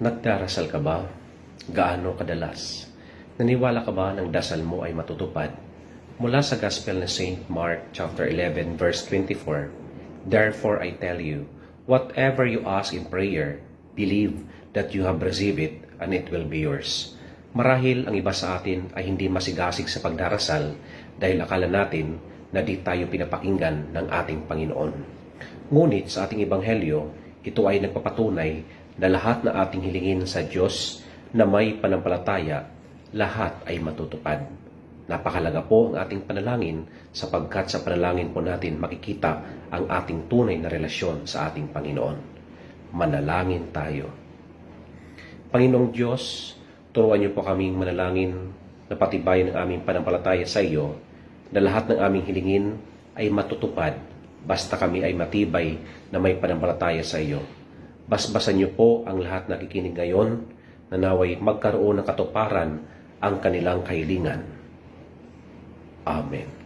Nagdarasal ka ba? Gaano kadalas? Naniwala ka ba ng dasal mo ay matutupad? Mula sa Gospel ni St. Mark chapter 11 verse 24, "Therefore I tell you, whatever you ask in prayer, believe that you have received it and it will be yours." Marahil ang iba sa atin ay hindi masigasig sa pagdarasal dahil akala natin na di tayo pinapakinggan ng ating Panginoon. Ngunit sa ating ebanghelyo, ito ay nagpapatunay na lahat na ating hilingin sa Diyos na may panampalataya, lahat ay matutupad. Napakalaga po ang ating panalangin sapagkat sa panalangin po natin makikita ang ating tunay na relasyon sa ating Panginoon. Manalangin tayo. Panginoong Diyos, turuan niyo po kaming manalangin na patibayan ang aming panampalataya sa iyo na lahat ng aming hilingin ay matutupad basta kami ay matibay na may panampalataya sa iyo. Basbasan niyo po ang lahat na nakikinig ngayon na naway magkaroon ng katuparan ang kanilang kahilingan. Amen.